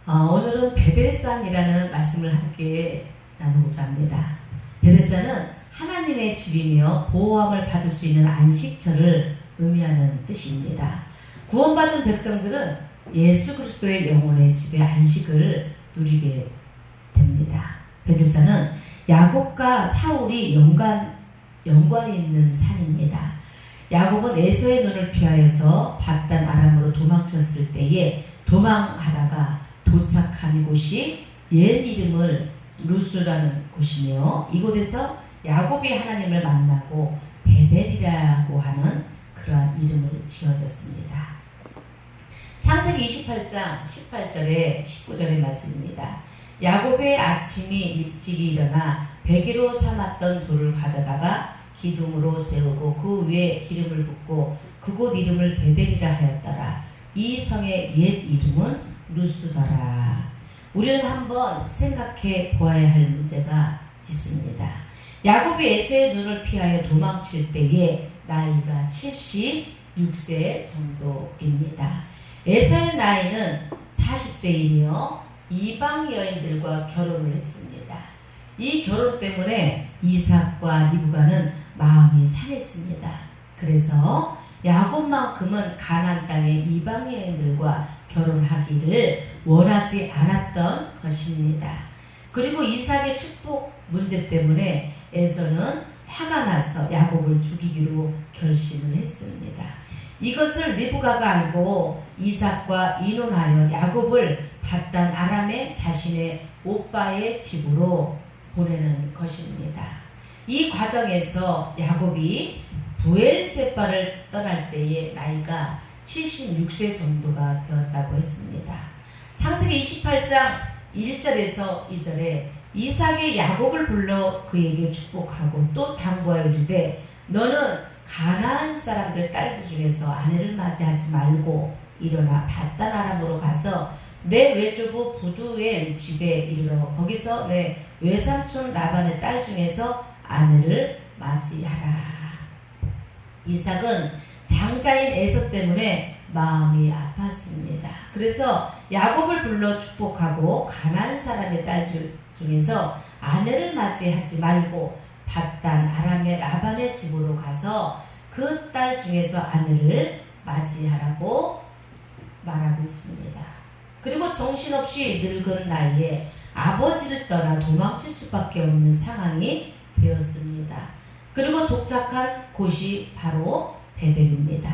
오늘은 베델산이라는 말씀을 함께 나누고자 합니다. 베델산은 하나님의 집이며 보호함을 받을 수 있는 안식처를 의미하는 뜻입니다. 구원받은 백성들은 예수 그리스도의 영혼의 집에 안식을 누리게 됩니다. 베델산은 야곱과 사울이 연관이 있는 산입니다. 야곱은 에서의 눈을 피하여서 밧단 아람으로 도망쳤을 때에 도망하다가 도착한 곳이 옛 이름을 루스라는 곳이며, 이곳에서 야곱이 하나님을 만나고 베델이라고 하는 그러한 이름을 지어졌습니다. 창세기 28장 18절에 19절의 말씀입니다. 야곱의 아침이 일찍이 일어나 베개로 삼았던 돌을 가져다가 기둥으로 세우고 그 위에 기름을 붓고 그곳 이름을 베델이라 하였더라. 이 성의 옛 이름은 루스더라. 우리는 한번 생각해 보아야 할 문제가 있습니다. 야곱이 에서의 눈을 피하여 도망칠 때에 나이가 76세 정도입니다. 에서의 나이는 40세이며 이방 여인들과 결혼을 했습니다. 이 결혼 때문에 이삭과 리브가는 마음이 상했습니다. 그래서 야곱만큼은 가나안 땅의 이방 여인들과 결혼하기를 원하지 않았던 것입니다. 그리고 이삭의 축복 문제 때문에 에서는 화가 나서 야곱을 죽이기로 결심을 했습니다. 이것을 리브가가 알고 이삭과 의논하여 야곱을 밧단 아람의 자신의 오빠의 집으로 보내는 것입니다. 이 과정에서 야곱이 부엘세바를 떠날 때의 나이가 76세 정도가 되었다고 했습니다. 창세기 28장 1절에서 2절에 이삭이 야곱을 불러 그에게 축복하고 또 당부하여 이르되 너는 가나안 사람들 딸들 중에서 아내를 맞이하지 말고 일어나 밧단 아람으로 가서 내 외조부 부두엘 집에 이르러 거기서 내 외삼촌 라반의 딸 중에서 아내를 맞이하라. 이삭은 장자인 에서 때문에 마음이 아팠습니다. 그래서 야곱을 불러 축복하고 가나안 사람의 딸 중에서 아내를 맞이하지 말고 밧단 아람의 라반의 집으로 가서 그 딸 중에서 아내를 맞이하라고 말하고 있습니다. 그리고 정신없이 늙은 나이에 아버지를 떠나 도망칠 수밖에 없는 상황이 되었습니다. 그리고 도착한 곳이 바로 베델입니다.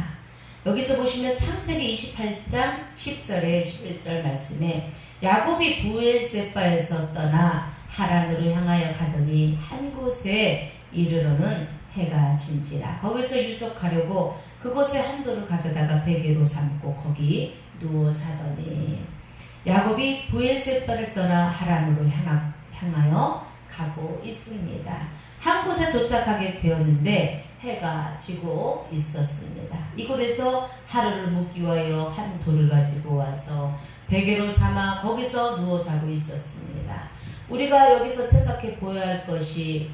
여기서 보시면 창세기 28장 10절에 11절 말씀에 야곱이 부엘세바에서 떠나 하란으로 향하여 가더니 한 곳에 이르러는 해가 진지라. 거기서 유속하려고 그곳에 한 돌을 가져다가 베개로 삼고 거기 누워 자더니 야곱이 부엘세바를 떠나 하란으로 향하여 가고 있습니다. 한 곳에 도착하게 되었는데 해가 지고 있었습니다. 이곳에서 하루를 묵기 위하여 한 돌을 가지고 와서 베개로 삼아 거기서 누워 자고 있었습니다. 우리가 여기서 생각해 보아야 할 것이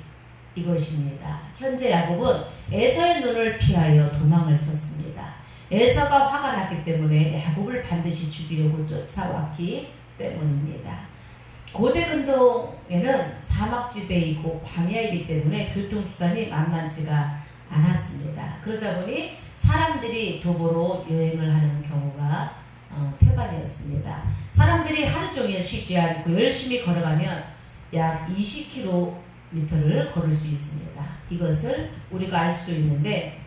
이것입니다. 현재 야곱은 에서의 눈을 피하여 도망을 쳤습니다. 에서가 화가 났기 때문에 야곱을 반드시 죽이려고 쫓아왔기 때문입니다. 고대 근동에는 사막지대이고 광야이기 때문에 교통수단이 만만치가 않았습니다. 그러다 보니 사람들이 도보로 여행을 하는 경우가 태반이었습니다. 사람들이 하루 종일 쉬지 않고 열심히 걸어가면 약 20km를 걸을 수 있습니다. 이것을 우리가 알 수 있는데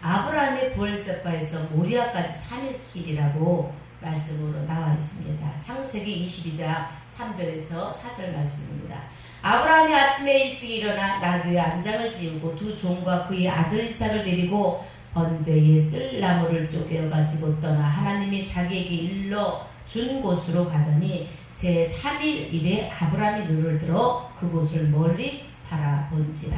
아브라함이 부엘세바에서 모리아까지 3일 길이라고 말씀으로 나와 있습니다. 창세기 22장 3절에서 4절 말씀입니다. 아브라함이 아침에 일찍 일어나 나귀의 안장을 지우고 두 종과 그의 아들 이삭을 데리고 번제에 쓸 나무를 쪼개어 가지고 떠나 하나님이 자기에게 일러 준 곳으로 가더니 제3일 일에 아브라함이 눈을 들어 그곳을 멀리 바라본지라.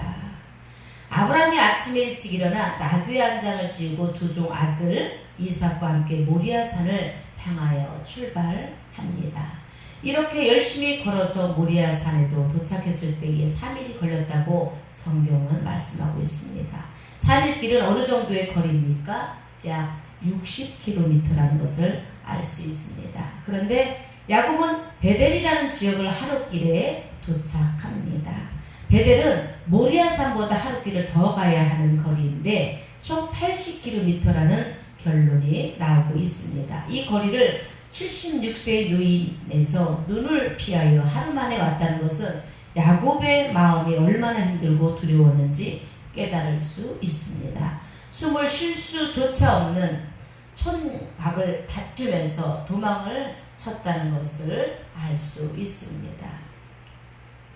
아브라함이 아침에 일찍 일어나 나귀의 안장을 지우고 두 종 아들 이삭과 함께 모리아산을 향하여 출발합니다. 이렇게 열심히 걸어서 모리아산에도 도착했을 때에 3일이 걸렸다고 성경은 말씀하고 있습니다. 3일 길은 어느 정도의 거리입니까? 약 60km라는 것을 알 수 있습니다. 그런데 야곱은 베델이라는 지역을 하룻길에 도착합니다. 베델은 모리아산보다 하룻길을 더 가야 하는 거리인데 총 80km라는 결론이 나오고 있습니다. 이 거리를 76세의 노인에서 눈을 피하여 하루 만에 왔다는 것은 야곱의 마음이 얼마나 힘들고 두려웠는지 깨달을 수 있습니다. 숨을 쉴 수조차 없는 촌각을 다투면서 도망을 쳤다는 것을 알 수 있습니다.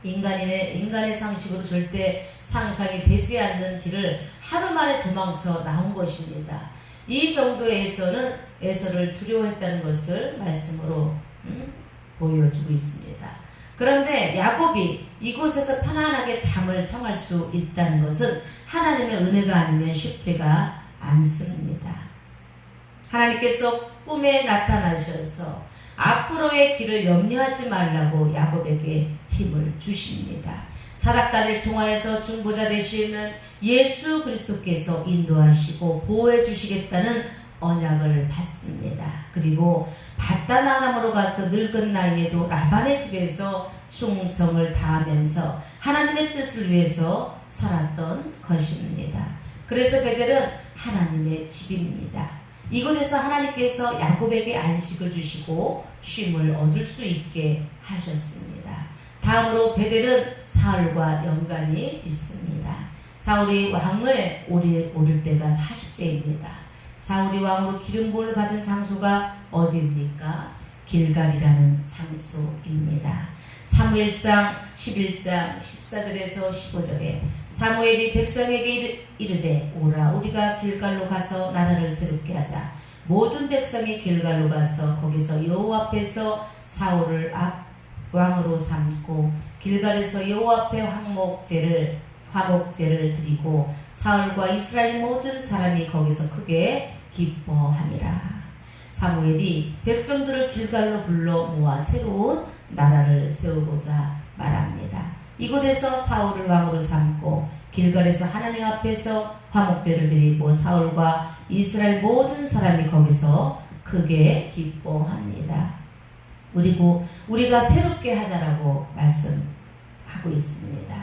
인간의 상식으로 절대 상상이 되지 않는 길을 하루 만에 도망쳐 나온 것입니다. 이 정도의 에서를 두려워했다는 것을 말씀으로 보여주고 있습니다. 그런데 야곱이 이곳에서 편안하게 잠을 청할 수 있다는 것은 하나님의 은혜가 아니면 쉽지가 않습니다. 하나님께서 꿈에 나타나셔서 앞으로의 길을 염려하지 말라고 야곱에게 힘을 주십니다. 사닥다리를 통하여서 중보자 되시는 예수 그리스도께서 인도하시고 보호해 주시겠다는 언약을 받습니다. 그리고 밧다나람으로 가서 늙은 나이에도 라반의 집에서 충성을 다하면서 하나님의 뜻을 위해서 살았던 것입니다. 그래서 베델은 하나님의 집입니다. 이곳에서 하나님께서 야곱에게 안식을 주시고 쉼을 얻을 수 있게 하셨습니다. 다음으로 베델은 사울과 연관이 있습니다. 사울이 왕을 오를 때가 40세입니다. 사울이 왕으로 기름 부음을 받은 장소가 어디입니까? 길갈이라는 장소입니다. 사무엘상 11장 14절에서 15절에 사무엘이 백성에게 이르되 오라 우리가 길갈로 가서 나라를 새롭게 하자. 모든 백성이 길갈로 가서 거기서 여호와 앞에서 사울을 왕으로 삼고 길갈에서 여호와 앞에 화목제를 드리고 사울과 이스라엘 모든 사람이 거기서 크게 기뻐하니라. 사무엘이 백성들을 길갈로 불러 모아 새로운 나라를 세우고자 말합니다. 이곳에서 사울을 왕으로 삼고 길갈에서 하나님 앞에서 화목제를 드리고 사울과 이스라엘 모든 사람이 거기서 크게 기뻐합니다. 그리고 우리가 새롭게 하자라고 말씀하고 있습니다.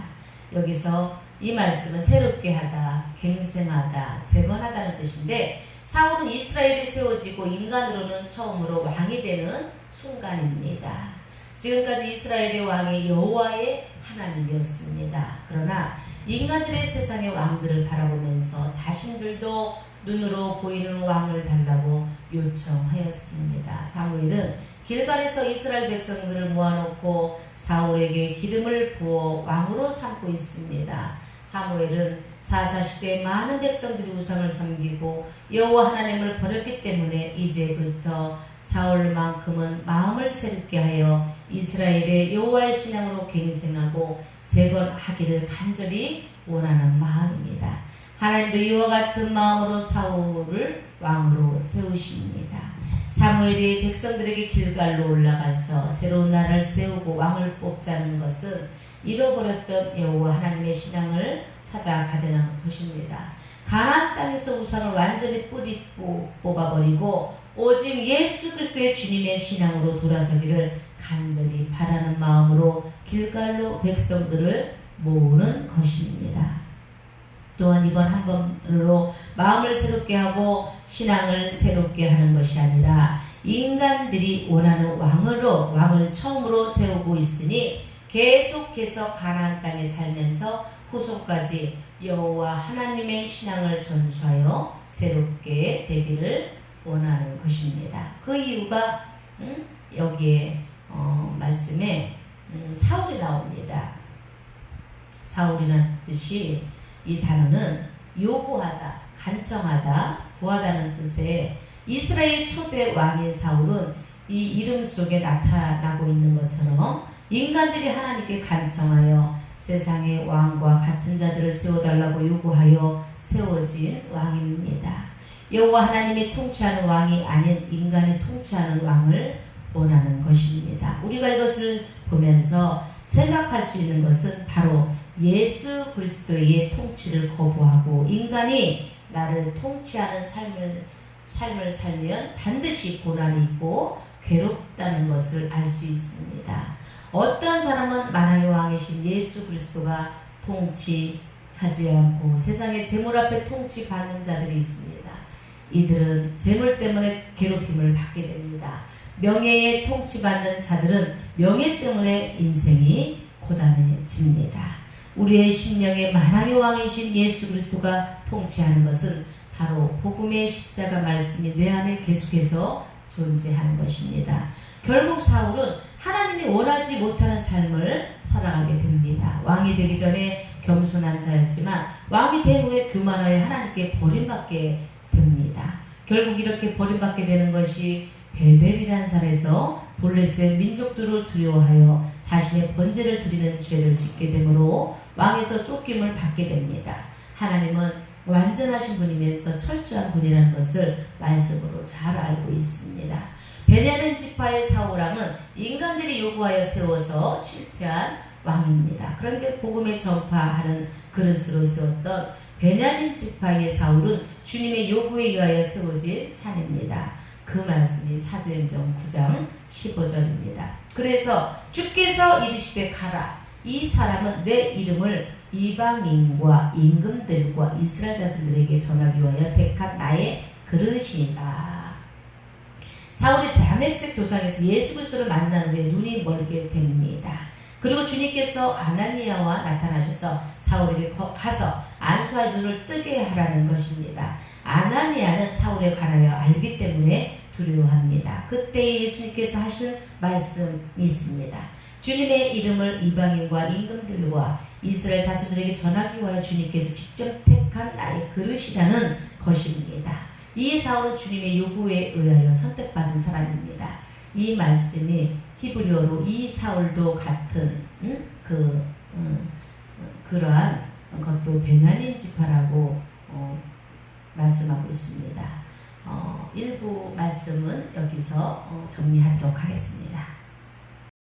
여기서 이 말씀은 새롭게 하다, 갱생하다, 재건하다는 뜻인데 사울은 이스라엘이 세워지고 인간으로는 처음으로 왕이 되는 순간입니다. 지금까지 이스라엘의 왕이 여호와의 하나님이었습니다. 그러나 인간들의 세상의 왕들을 바라보면서 자신들도 눈으로 보이는 왕을 달라고 요청하였습니다. 사무엘은 길갈에서 이스라엘 백성들을 모아놓고 사울에게 기름을 부어 왕으로 삼고 있습니다. 사무엘은 사사시대에 많은 백성들이 우상을 섬기고 여호와 하나님을 버렸기 때문에 이제부터 사울만큼은 마음을 새롭게 하여 이스라엘의 여호와의 신앙으로 갱생하고 재건하기를 간절히 원하는 마음입니다. 하나님도 이와 같은 마음으로 사울을 왕으로 세우십니다. 사무엘이 백성들에게 길갈로 올라가서 새로운 나라를 세우고 왕을 뽑자는 것은 잃어버렸던 여호와 하나님의 신앙을 찾아가자는 것입니다. 가나안 땅에서 우상을 완전히 뿌리 뽑아버리고 오직 예수 그리스도의 주님의 신앙으로 돌아서기를 간절히 바라는 마음으로 길갈로 백성들을 모으는 것입니다. 또한 이번 한 번으로 마음을 새롭게 하고 신앙을 새롭게 하는 것이 아니라 인간들이 원하는 왕을 처음으로 세우고 있으니 계속해서 가나안 땅에 살면서 후손까지 여호와 하나님의 신앙을 전수하여 새롭게 되기를 원하는 것입니다. 그 이유가 여기에 말씀에 사울이 나옵니다. 사울이라는 뜻이 이 단어는 요구하다, 간청하다, 구하다는 뜻에 이스라엘 초대 왕인 사울은 이 이름 속에 나타나고 있는 것처럼 인간들이 하나님께 간청하여 세상의 왕과 같은 자들을 세워달라고 요구하여 세워진 왕입니다. 여호와 하나님이 통치하는 왕이 아닌 인간이 통치하는 왕을 원하는 것입니다. 우리가 이것을 보면서 생각할 수 있는 것은 바로 예수 그리스도의 통치를 거부하고 인간이 나를 통치하는 삶을 살면 반드시 고난이 있고 괴롭다는 것을 알 수 있습니다. 어떤 사람은 만왕의 왕이신 예수 그리스도가 통치하지 않고 세상의 재물 앞에 통치받는 자들이 있습니다. 이들은 재물 때문에 괴롭힘을 받게 됩니다. 명예에 통치받는 자들은 명예 때문에 인생이 고단해집니다. 우리의 심령의 만왕의 왕이신 예수 그리스도가 통치하는 것은 바로 복음의 십자가 말씀이 내 안에 계속해서 존재하는 것입니다. 결국 사울은 하나님이 원하지 못하는 삶을 살아가게 됩니다. 왕이 되기 전에 겸손한 자였지만 왕이 된 후에 교만하여 하나님께 버림받게 됩니다. 결국 이렇게 버림받게 되는 것이 베델이라는 산에서 블레셋 민족들을 두려워하여 자신의 번제를 드리는 죄를 짓게 되므로 왕에서 쫓김을 받게 됩니다. 하나님은 완전하신 분이면서 철저한 분이라는 것을 말씀으로 잘 알고 있습니다. 베냐민 지파의 사울왕은 인간들이 요구하여 세워서 실패한 왕입니다. 그런데 복음의 전파하는 그릇으로 세웠던 베냐민 지파의 사울은 주님의 요구에 의하여 세워진 산입니다. 그 말씀이 사도행전 9장 15절입니다. 그래서 주께서 이르시되 가라. 이 사람은 내 이름을 이방인과 임금들과 이스라엘 자손들에게 전하기 위하여 택한 나의 그릇이니라. 사울이 다메섹 도상에서 예수 그리스도를 만나는 후에 눈이 멀게 됩니다. 그리고 주님께서 아나니아와 나타나셔서 사울에게 가서 안수하여 눈을 뜨게 하라는 것입니다. 아나니아는 사울에 관하여 알기 때문에 두려워합니다. 그때 예수님께서 하신 말씀이 있습니다. 주님의 이름을 이방인과 임금들과 이스라엘 자손들에게 전하기 위하여 주님께서 직접 택한 나의 그릇이라는 것입니다. 이 사울은 주님의 요구에 의하여 선택받은 사람입니다. 이 말씀이 히브리어로 이 사울도 같은 그러한 것도 베냐민 지파라고 말씀하고 있습니다. 일부 말씀은 여기서 정리하도록 하겠습니다.